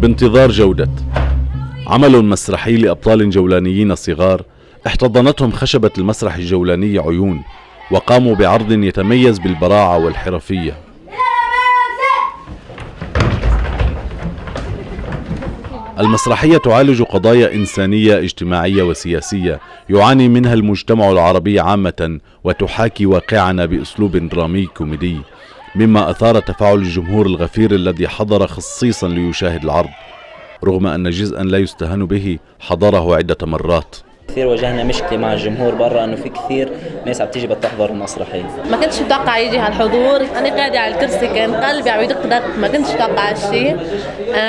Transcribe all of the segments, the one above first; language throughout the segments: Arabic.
بانتظار جودة. عمل مسرحي لأبطال جولانيين صغار احتضنتهم خشبة المسرح الجولاني عيون، وقاموا بعرض يتميز بالبراعة والحرفية. المسرحية تعالج قضايا إنسانية اجتماعية وسياسية يعاني منها المجتمع العربي عامة، وتحاكي واقعنا بأسلوب درامي كوميدي، مما أثار تفاعل الجمهور الغفير الذي حضر خصيصا ليشاهد العرض، رغم أن جزءا لا يستهان به حضره عدة مرات. كثير واجهنا مشكلة مع الجمهور برا، انه في كثير ناس عم تيجي بتحضر المسرحية. ما كنتش متوقع يجي هالحضور، انا قاعدة على الكرسي كان قلبي عم يدق دق، ما كنتش متوقع هالشيء.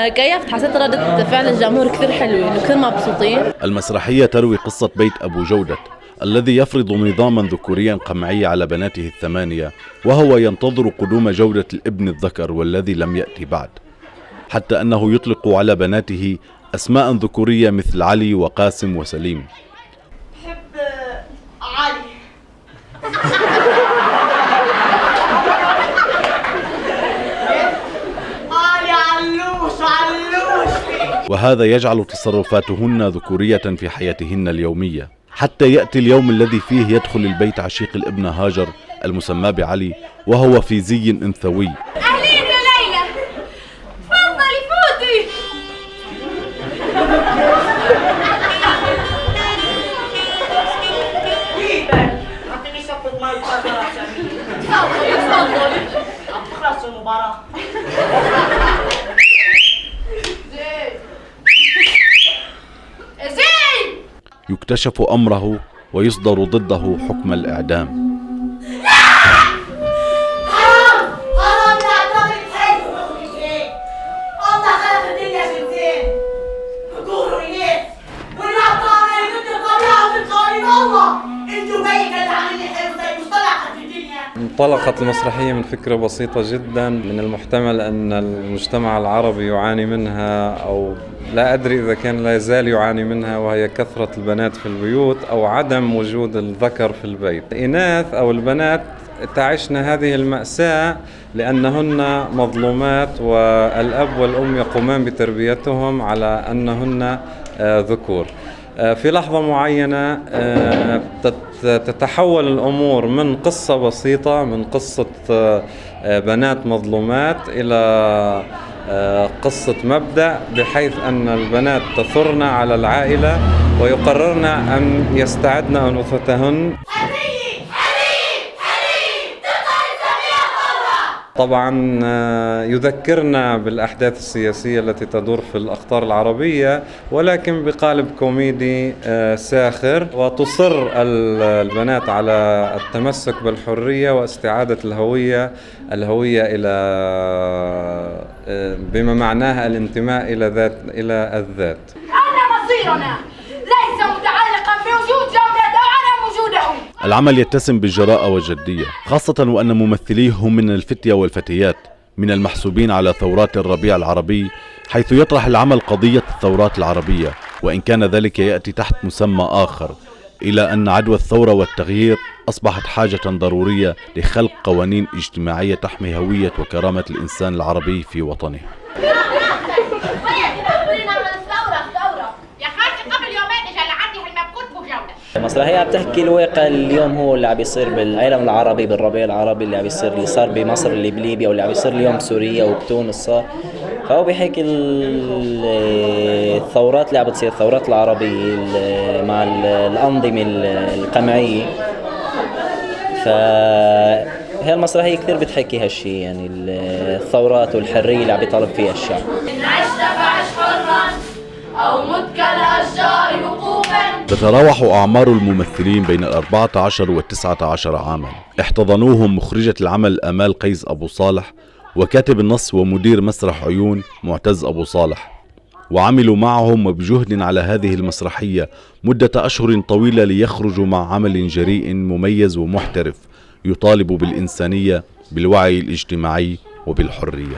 كيفت حسيت ردة فعل الجمهور كثير حلوة، كثير مبسوطين. المسرحية تروي قصة بيت أبو جودة الذي يفرض نظاما ذكوريا قمعي على بناته الثمانية، وهو ينتظر قدوم جودة الابن الذكر والذي لم يأتي بعد، حتى أنه يطلق على بناته أسماء ذكورية مثل علي وقاسم وسليم. بحب علي. علوش. وهذا يجعل تصرفاتهن ذكورية في حياتهن اليومية، حتى يأتي اليوم الذي فيه يدخل البيت عشيق الابنة هاجر المسمى بعلي، وهو في زي أنثوي. أهلين يا ليلى، تفضلي فوتي. أعطيني شطة ماء وخضرة. تفضلي. خلاص المباراة. يكتشف أمره ويصدر ضده حكم الإعدام. حرام نعتبر بحيث المخرجين. الله خلق الدنيا شمسين حضور إليه والأبطال اللي ضد الطبيعة وضد قوانين الله. انتوا بيك اللي عامل لي حلو زي مصطلحات الدنيا. انطلقت المسرحية من فكرة بسيطة جدا، من المحتمل أن المجتمع العربي يعاني منها، أو لا أدري إذا كان لا يزال يعاني منها، وهي كثرة البنات في البيوت أو عدم وجود الذكر في البيت. الإناث أو البنات تعيشن هذه المأساة لأنهن مظلومات، والأب والأم يقومان بتربيتهم على أنهن ذكور. في لحظة معينة تتحول الأمور من قصة بسيطة، من قصة بنات مظلومات، إلى قصة مبدأ، بحيث أن البنات تثرن على العائلة ويقررن أن يستعدن أنوثتهن. طبعا يذكرنا بالأحداث السياسية التي تدور في الأقطار العربية، ولكن بقالب كوميدي ساخر، وتصر البنات على التمسك بالحرية واستعادة الهوية إلى بما معناها الانتماء إلى الذات. أنا مصيرنا ليس متعلقا بوجود جودة أو عدم وجوده. العمل يتسم بالجراءة والجدية، خاصة وأن ممثليه هم من الفتية والفتيات، من المحسوبين على ثورات الربيع العربي، حيث يطرح العمل قضية الثورات العربية، وإن كان ذلك يأتي تحت مسمى آخر، إلى أن عدوى الثورة والتغيير أصبحت حاجة ضرورية لخلق قوانين اجتماعية تحمي هوية وكرامة الإنسان العربي في وطنه. المسرحية عم تحكي الواقع اليوم، هو اللي عم بيصير بالعالم العربي، بالربيع العربي، اللي عم بيصير، اللي صار بمصر، اللي بليبيا، واللي عم بيصير اليوم بسوريا وبتونس صار. فهو بيحكي الثورات اللي عم بتصير، الثورات العربية مع الأنظمة القمعية. فهي المسرحية كثير بتحكي هالشي، يعني الثورات والحرية اللي عم بيطالب فيها الشعب. إن عشت فعش حرا أو مت كالأشجار وقوفا. تتراوح أعمار الممثلين بين 14 و19 عاما. احتضنوهم مخرجة العمل آمال قيس أبو صالح، وكاتب النص ومدير مسرح عيون معتز أبو صالح، وعملوا معهم وبجهد على هذه المسرحية مدة أشهر طويلة ليخرجوا مع عمل جريء مميز ومحترف يطالب بالإنسانية، بالوعي الاجتماعي وبالحرية.